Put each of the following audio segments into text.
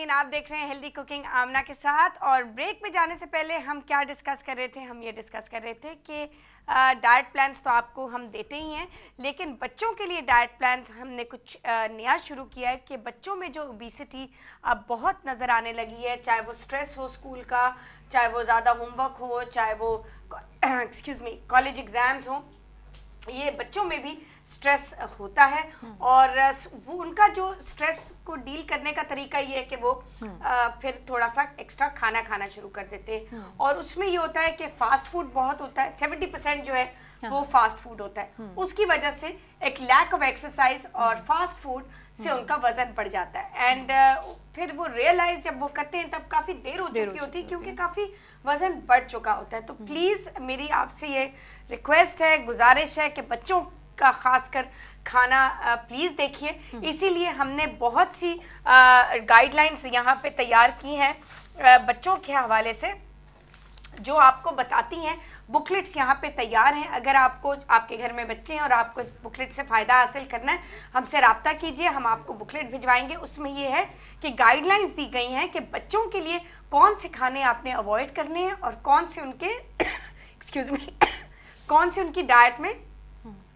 नाज़रीन, आप देख रहे हैं हेल्दी कुकिंग आमना के साथ। और ब्रेक में जाने से पहले हम क्या डिस्कस कर रहे थे? हम ये डिस्कस कर रहे थे कि डाइट प्लान्स तो आपको हम देते ही हैं, लेकिन बच्चों के लिए डाइट प्लान्स हमने कुछ नया शुरू किया है कि बच्चों में जो ओबेसिटी अब बहुत नज़र आने लगी है, चाहे वो स्ट्रेस हो स्कूल का, चाहे वो ज़्यादा होमवर्क हो, चाहे वो एक्सक्यूज़ मी कॉलेज एग्ज़ाम्स हो, ये बच्चों में भी स्ट्रेस होता है। और वो उनका जो स्ट्रेस को डील करने का तरीका ये है कि वो फिर थोड़ा सा एक्स्ट्रा खाना खाना शुरू कर देते हैं। और उसमें ये होता है कि फास्ट फूड बहुत होता है, 70% जो है वो फास्ट फूड होता है। उसकी वजह से एक लैक ऑफ एक्सरसाइज और फास्ट फूड से उनका वजन बढ़ जाता है। एंड फिर वो रियलाइज जब वो करते हैं तब काफ़ी देर हो चुकी होती है, क्योंकि काफ़ी वजन बढ़ चुका होता है। तो प्लीज़ मेरी आपसे ये रिक्वेस्ट है, गुजारिश है कि बच्चों का खासकर खाना प्लीज़ देखिए। इसीलिए हमने बहुत सी गाइडलाइंस यहाँ पे तैयार की हैं बच्चों के हवाले से, जो आपको बताती हैं। बुकलेट्स यहाँ पे तैयार हैं। अगर आपको आपके घर में बच्चे हैं और आपको इस बुकलेट से फ़ायदा हासिल करना है, हमसे रब्ता कीजिए, हम आपको बुकलेट भिजवाएंगे। उसमें ये है कि गाइडलाइंस दी गई हैं कि बच्चों के लिए कौन से खाने आपने अवॉइड करने हैं और कौन से उनके एक्सक्यूज़ मी कौन से उनकी डाइट में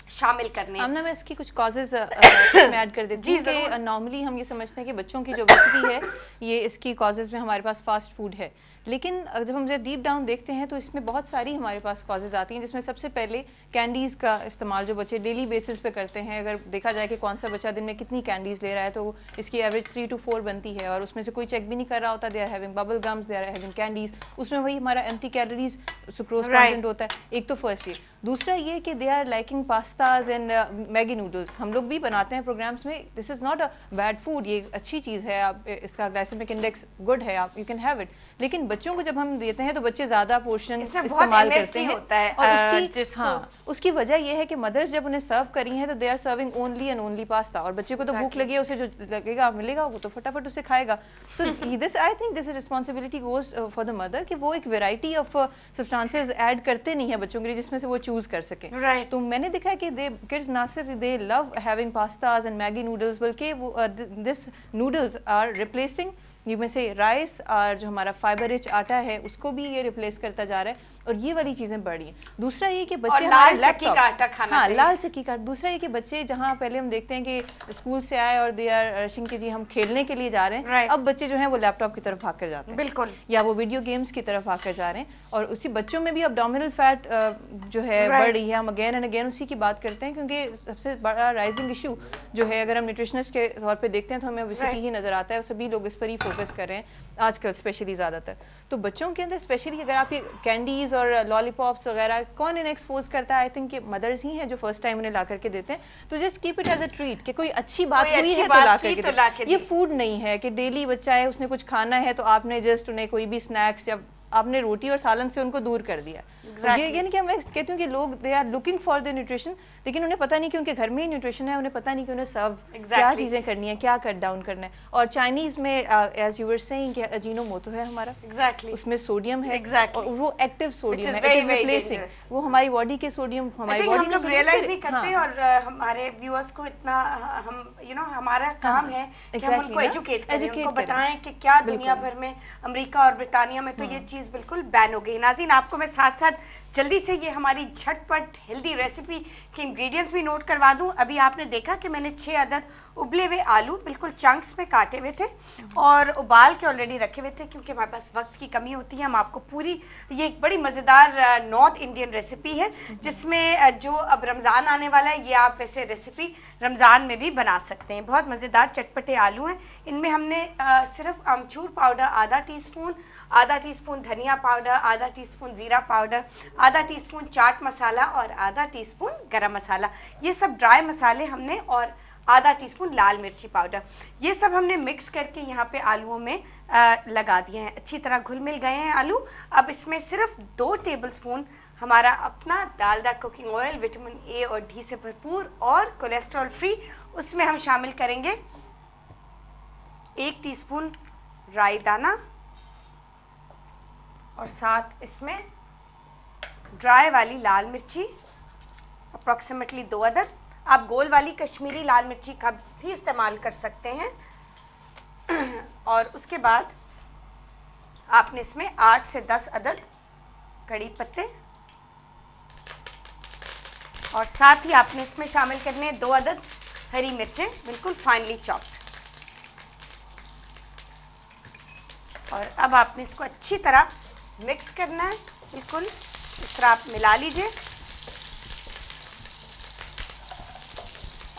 शामिल करने हैं। आमना, मैं इसकी कुछ कॉजेज में ऐड कर देती हूँ कि नॉर्मली हम ये समझते हैं कि बच्चों की जो ओबेसिटी है ये इसकी कॉजेज में हमारे पास फास्ट फूड है, लेकिन जब हम डीप डाउन देखते हैं तो इसमें बहुत सारी हमारे पास कॉजेज आती हैं, जिसमें सबसे पहले कैंडीज़ का इस्तेमाल जो बच्चे डेली बेसिस पे करते हैं। अगर देखा जाए कि कौन सा बच्चा दिन में कितनी कैंडीज़ ले रहा है तो इसकी एवरेज 3 to 4 बनती है, और उसमें से कोई चेक भी नहीं कर रहा होता। They are having bubble gums, they are having candies, उसमें वही हमारा एम्प्टी कैलोरीज सुक्रोज कंटेंट होता है। एक तो फर्स्ट ये। दूसरा ये कि they are liking pastas and Maggi noodles. हम लोग भी बनाते हैं प्रोग्राम्स में, this is not a bad food, ये अच्छी चीज़ है, आप इसका ग्लाइसेमिक इंडेक्स गुड है, आप यू कैन हैव इट। लेकिन बच्चों को जब हम देते हैं तो बच्चे ज़्यादा पोर्शन इस्तेमाल करते हैं, और उसकी वजह यह है कि मदर्स जब उन्हें सर्व करी हैं तो they are serving only and only pasta, और बच्चे को तो भूख लगी है, उसे जो लगेगा मिलेगा वो तो फटाफट उसे खाएगा। तो this I think this responsibility goes for the mother कि वो एक वेराइटी ऑफ सब्सटेंसेस ऐड करते नहीं है बच्चों के लिए जिसमें से वो चूज कर सके। तो मैंने देखा है कि दे किड्स ना सिर्फ they love having pastas and Maggi noodles, बल्कि वो this noodles are replacing you में से राइस, और जो हमारा फाइबर रिच आटा है उसको भी ये रिप्लेस करता जा रहा है, और ये वाली चीजें बढ़ी हैं। दूसरा ये कि बच्चे लाल चक्की का आटा खाना चाहिए। लाल चक्की का। दूसरा ये कि बच्चे जहाँ पहले हम देखते हैं कि स्कूल से आए और दे आर रशिंग के जी हम खेलने के लिए जा रहे हैं, अब बच्चे जो हैं वो लैपटॉप की तरफ भाग कर जाते हैं, बिल्कुल, या वो वीडियो गेम्स की तरफ भाग कर जा रहे हैं, और उसी बच्चों में भी अब्डोमिनल फैट जो है बढ़ रही है। हम अगेन एंड अगेन उसी की बात करते हैं, क्योंकि सबसे बड़ा राइजिंग इशू जो है, अगर हम न्यूट्रिशनिस्ट के तौर पर देखते हैं तो हमें ओबेसिटी ही नजर आता है, और सभी लोग इस पर ही फोकस कर रहे हैं आजकल, स्पेशली ज़्यादातर। तो बच्चों के अंदर स्पेशली अगर आप ये कैंडीज़ और लॉलीपॉप्स वगैरह कौन इन्हें एक्सपोज करता है? आई थिंक मदर्स ही हैं जो फर्स्ट टाइम उन्हें ला करके देते हैं। तो just keep it as a treat कि कोई अच्छी बात हुई है तो ला करके। ये फूड नहीं है कि डेली बच्चा है उसने कुछ खाना है तो आपने जस्ट उन्हें कोई भी स्नैक्स या आपने रोटी और सालन से उनको दूर कर दिया। ये यानी कि मैं कहती हूँ कि लोग they are looking for the nutrition, लेकिन उन्हें पता नहीं कि उनके घर में ही न्यूट्रिशन है, उन्हें पता नहीं कि उन्हें सर्व क्या चीज़ें करनी है, क्या कट डाउन करना है। और चाइनीज़ में एज यू वर सेइंग कि अजीनोमोटो है हमारा, उसमें सोडियम है, और वो एक्टिव सोडियम है, इट इज रिप्लेसिंग वो हमारी बॉडी के सोडियम, हमारी बॉडी हम लोग रियलाइज नहीं करते। और हमारे व्यूअर्स को इतना हम हमारा काम है कि हम उनको एजुकेट करें, उनको बताएं कि क्या दुनिया भर में, अमेरिका और ब्रिटानिया में तो ये चीज़ बिल्कुल बैन हो गई। नाज़रीन, आपको मैं साथ साथ जल्दी से ये हमारी झटपट हेल्दी रेसिपी के इंग्रेडिएंट्स भी नोट करवा दूं। अभी आपने देखा कि मैंने 6 अदद उबले हुए आलू बिल्कुल चंक्स में काटे हुए थे और उबाल के ऑलरेडी रखे हुए थे, क्योंकि हमारे पास वक्त की कमी होती है। हम आपको पूरी ये एक बड़ी मज़ेदार नॉर्थ इंडियन रेसिपी है, जिसमें जो अब रमज़ान आने वाला है, ये आप वैसे रेसिपी रमज़ान में भी बना सकते हैं। बहुत मज़ेदार चटपटे आलू हैं। इनमें हमने सिर्फ अमचूर पाउडर आधा टीस्पून धनिया पाउडर, आधा टीस्पून ज़ीरा पाउडर, आधा टीस्पून चाट मसाला और आधा टीस्पून गरम मसाला, ये सब ड्राई मसाले हमने, और आधा टीस्पून लाल मिर्ची पाउडर, ये सब हमने मिक्स करके यहाँ पे आलूओं में लगा दिए हैं। अच्छी तरह घुल मिल गए हैं आलू। अब इसमें सिर्फ 2 टेबलस्पून हमारा अपना Dalda cooking oil, vitamin A और डी से भरपूर और कोलेस्ट्रॉल फ्री, उसमें हम शामिल करेंगे 1 टीस्पून राई दाना, और साथ इसमें ड्राई वाली लाल मिर्ची अप्रॉक्सीमेटली 2 अदद। आप गोल वाली कश्मीरी लाल मिर्ची का भी इस्तेमाल कर सकते हैं। और उसके बाद आपने इसमें 8 से 10 अदद कड़ी पत्ते और साथ ही आपने इसमें शामिल करने 2 अदद हरी मिर्चें बिल्कुल फाइनली चॉप्ड। और अब आपने इसको अच्छी तरह मिक्स करना है, बिल्कुल इस तरह आप मिला लीजिए।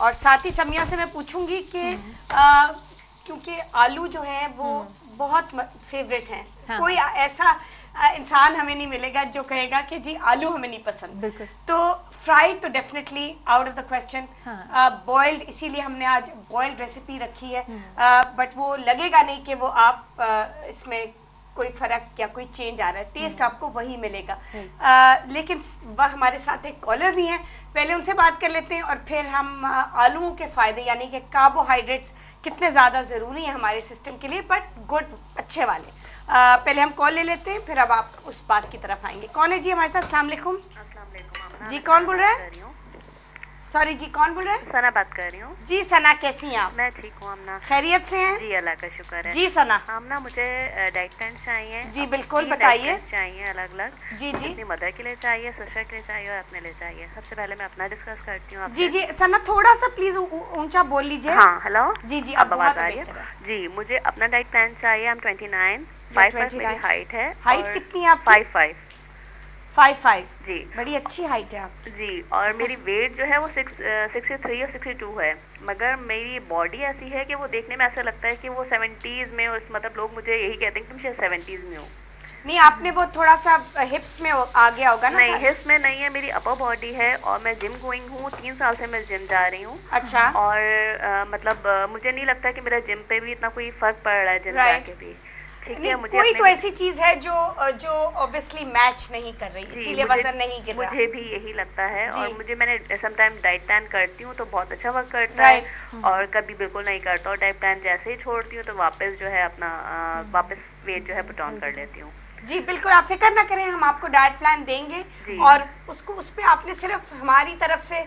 और साथ ही समिया से मैं पूछूंगी कि क्योंकि आलू जो है वो बहुत फेवरेट हैं, हाँ। कोई ऐसा इंसान हमें नहीं मिलेगा जो कहेगा कि जी आलू हमें नहीं पसंद, तो फ्राइड तो definitely out of the question. Boiled इसीलिए हमने आज बॉइल्ड रेसिपी रखी है, बट वो लगेगा नहीं कि वो आप इसमें कोई फर्क या कोई चेंज आ रहा है, टेस्ट आपको वही मिलेगा। लेकिन वह हमारे साथ एक कॉलर भी हैं, पहले उनसे बात कर लेते हैं और फिर हम आलूओं के फ़ायदे यानी कि कार्बोहाइड्रेट्स कितने ज़्यादा ज़रूरी हैं हमारे सिस्टम के लिए, बट गुड अच्छे वाले। पहले हम कॉल ले लेते हैं, फिर अब आप उस बात की तरफ आएंगे। कौन है जी हमारे साथ? अस्सलाम वालेकुम। जी कौन बोल रहा है? सॉरी जी कौन बोल रहे हैं? सना बात कर रही हूँ। जी सना, कैसी हैं आप? मैं ठीक हूँ आमना। खैरियत से हैं? जी अल्लाह का शुक्र है। जी सना। आमना मुझे डाइट प्लान चाहिए। जी बिल्कुल बताइए। चाहिए अलग अलग। जी जी। अपनी मदर के लिए चाहिए, सिस्टर के लिए चाहिए और अपने लिए चाहिए। सबसे पहले मैं अपना डिस्कस करती हूँ। जी जी सना, थोड़ा सा प्लीज ऊंचा बोल लीजिए। हाँ हेलो। जी जी अब आवाज आ रही है? जी मुझे अपना डाइट प्लान चाहिए। I'm 29, 5'5" मेरी हाइट है। हाइट कितनी है आपकी? 5'5". 5'5" जी बड़ी अच्छी हाइट है आप। जी, और मेरी वेट जो है वो 63 या 62 है, मगर मेरी बॉडी ऐसी है कि वो देखने में ऐसा लगता है कि वो 70s में, उस मतलब लोग मुझे यही कहते हैं कि तुम शायद 70s में हो। नहीं, आपने वो थोड़ा सा हिप्स में आ गया होगा ना? नहीं हिप्स में नहीं है, मेरी अपर बॉडी है और मैं जिम गोइंग हूँ। 3 साल से मैं जिम जा रही हूँ। अच्छा। और मतलब मुझे नहीं लगता कि मेरा जिम पे भी इतना कोई फर्क पड़ रहा है जिम जाके भी। ठीक है, मुझे कोई तो ऐसी चीज है जो ऑब्वियसली मैच नहीं कर रही, इसीलिए वजन नहीं गिर रहा। मुझे भी यही लगता है। और मुझे, मैंने समटाइम डाइट प्लान करती हूँ तो बहुत अच्छा वर्क करता है, और कभी बिल्कुल नहीं करता। और डाइट प्लान जैसे ही छोड़ती हूँ तो वापस जो है अपना वापस वेट जो है पुट ऑन कर लेती हूँ। जी बिल्कुल, आप फिक्र ना करें, हम आपको डाइट प्लान देंगे और उसको उस पर आपने सिर्फ हमारी तरफ से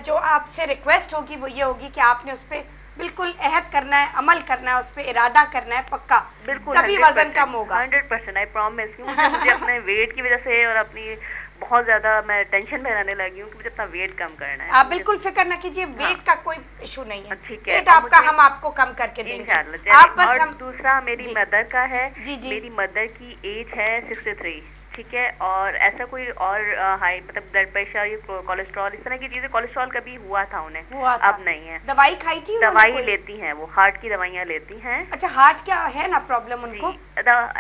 जो आपसे रिक्वेस्ट होगी वो ये होगी कि आपने उस पर बिल्कुल अहद करना है, अमल करना है, उस पर इरादा करना है पक्का, बिल्कुल तभी वजन कम होगा। 100% आई प्रॉमिस। मुझे अपने वेट की वजह से और अपनी बहुत ज्यादा मैं टेंशन में रहने लगी हूँ कि मुझे अपना वेट कम करना है। आप बिल्कुल फिक्र ना कीजिए, वेट का कोई इशू नहीं है। ठीक है, वेट आपका हम आपको कम करके देंगे। आप बस और दूसरा मेरी मदर का है। मेरी मदर की एज है 63, ठीक है, और ऐसा कोई और हाई मतलब ब्लड प्रेशर या कोलेस्ट्रॉल इस तरह की चीजें, कोलेस्ट्रॉल कभी हुआ था उन्हें, अब नहीं है। दवाई खाई थी? दवाई लेती हैं, वो हार्ट की दवाइयाँ लेती हैं। अच्छा, हार्ट क्या है ना प्रॉब्लम उनको?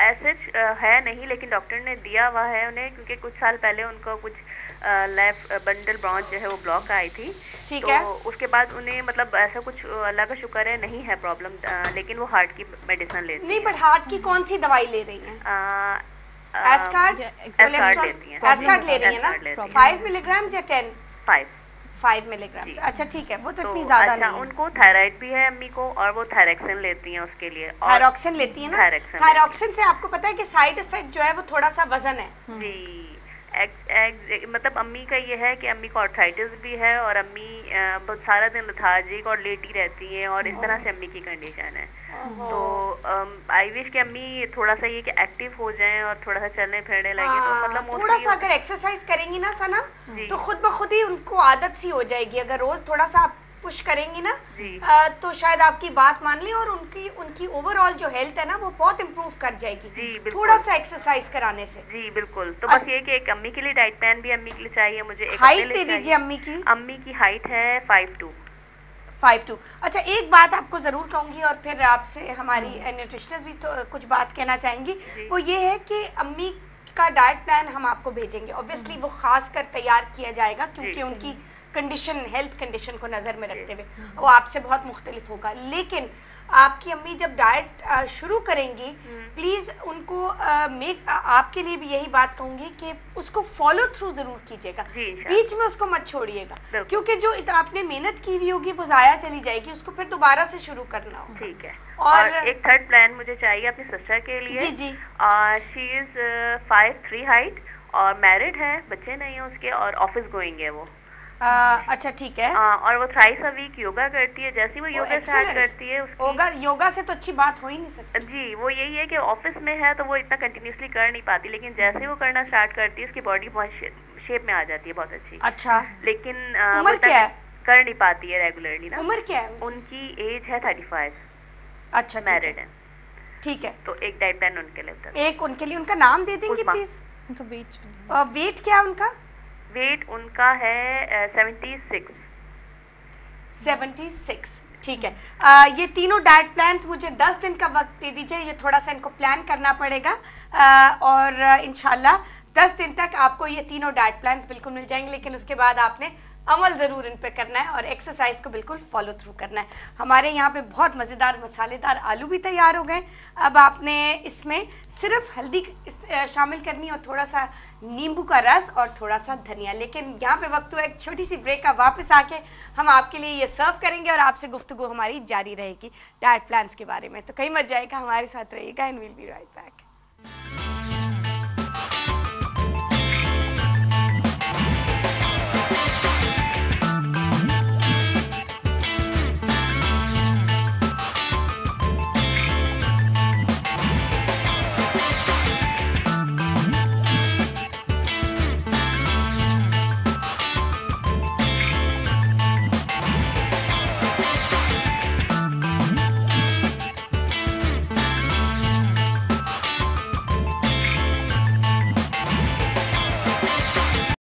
ऐसे है नहीं, लेकिन डॉक्टर ने दिया हुआ है उन्हें, क्योंकि कुछ साल पहले उनको कुछ लेफ्ट बंडल ब्रांच जो है वो ब्लॉक आई थी। ठीक तो है। उसके बाद उन्हें मतलब ऐसा कुछ अल्लाह का शुक्र है नहीं है प्रॉब्लम, लेकिन वो हार्ट की मेडिसिन लेती नहीं, बट हार्ट की कौन सी दवाई ले रही हैं? एस्कार्ड लेती हैं। एस्कार्ड ले रही है ना? 5 मिलीग्राम या 10? 5 मिलीग्राम। अच्छा ठीक है, वो तो इतनी ज्यादा नहीं है। उनको थायराइड भी है अम्मी को, और वो थायरॉक्सिन लेती हैं उसके लिए। थायरॉक्सिन लेती है ना? थायरॉक्सिन से आपको पता है कि साइड इफेक्ट जो है वो थोड़ा सा वजन है। जी मतलब अम्मी का ये है कि अम्मी को आर्थराइटिस भी है, और अम्मी बहुत सारा दिन लेथार्जिक और लेटी रहती हैं, और इस तरह से अम्मी की कंडीशन है। तो आई विश कि अम्मी थोड़ा सा ये कि एक्टिव हो जाएं और थोड़ा सा चलने फिरने लगे। तो मतलब थोड़ा सा अगर एक्सरसाइज करेंगी ना सना, तो खुद ब खुद ही उनको आदत सी हो जाएगी। अगर रोज थोड़ा सा पुश करेंगी ना तो शायद आपकी बात मान लें, और उनकी ओवरऑल जो हेल्थ है ना वो बहुत इम्प्रूव कर जाएगी थोड़ा सा एक्सरसाइज कराने से। जी बिल्कुल। तो बस ये कि एक अम्मी के लिए डाइट प्लान भी अम्मी के लिए चाहिए मुझे। एक हाइट दे दीजिए अम्मी की। अम्मी की हाइट है 5'2". अच्छा, एक बात आपको जरूर कहूंगी और फिर आपसे हमारी न्यूट्रिशनिस्ट भी तो कुछ बात कहना चाहेंगी, वो ये है कि अम्मी का डाइट प्लान हम आपको भेजेंगे। ऑब्वियसली वो खास कर तैयार किया जाएगा, क्योंकि उनकी कंडीशन, हेल्थ कंडीशन को नज़र में रखते हुए वो आपसे बहुत मुख्तलिफ होगा। लेकिन आपकी अम्मी जब डाइट शुरू करेंगी, प्लीज़ उनको आपके लिए भी यही बात कहूँगी कि उसको फॉलो थ्रू ज़रूर कीजिएगा, बीच में उसको मत छोड़िएगा, क्योंकि जो आपने मेहनत की हुई होगी वो ज़ाया चली जाएगी, उसको फिर दोबारा से शुरू करना होगा। ठीक है। और एक थर्ड प्लान मुझे चाहिए अपनी सिस्टर के लिए। जी जी। शी इज़ 5'3" हाइट, और मैरिड है, बच्चे नहीं है उसके, और ऑफिस गोइंग है वो। अच्छा ठीक है। और वो थ्राइस अ वीक योगा करती है। जैसे वो योगा स्टार्ट करती है योगा से तो अच्छी बात हो ही नहीं सकती जी। वो यही है कि ऑफिस में है तो वो इतना कंटिन्यूसली कर नहीं पाती, लेकिन जैसे वो करना स्टार्ट करती है उसकी बॉडी बहुत शेप में आ जाती है, बहुत अच्छी। अच्छा, लेकिन उम्र क्या है? कर नहीं पाती है रेगुलरली ना। उम्र क्या है उनकी? एज है 35। अच्छा, मैरिड है। ठीक है। तो एक डाइट प्लान उनके लिए एक उनके लिए उनका नाम दे देंगे प्लीज? उनका वेट क्या है उनका? वेट उनका है 76। ठीक है। ये तीनों डाइट प्लान्स मुझे 10 दिन का वक्त दे दीजिए, ये थोड़ा सा इनको प्लान करना पड़ेगा और इंशाल्लाह 10 दिन तक आपको ये तीनों डाइट प्लान्स बिल्कुल मिल जाएंगे। लेकिन उसके बाद आपने अमल ज़रूर इन पे करना है और एक्सरसाइज को बिल्कुल फॉलो थ्रू करना है। हमारे यहाँ पे बहुत मज़ेदार मसालेदार आलू भी तैयार हो गए। अब आपने इसमें सिर्फ हल्दी शामिल करनी है और थोड़ा सा नींबू का रस और थोड़ा सा धनिया। लेकिन यहाँ पे वक्त हुआ एक छोटी सी ब्रेक का, वापस आके हम आपके लिए ये सर्व करेंगे और आपसे गुफ्तगू हमारी जारी रहेगी डाइट प्लान्स के बारे में। तो कहीं मत जाएगा, हमारे साथ रहिएगा and will be right back.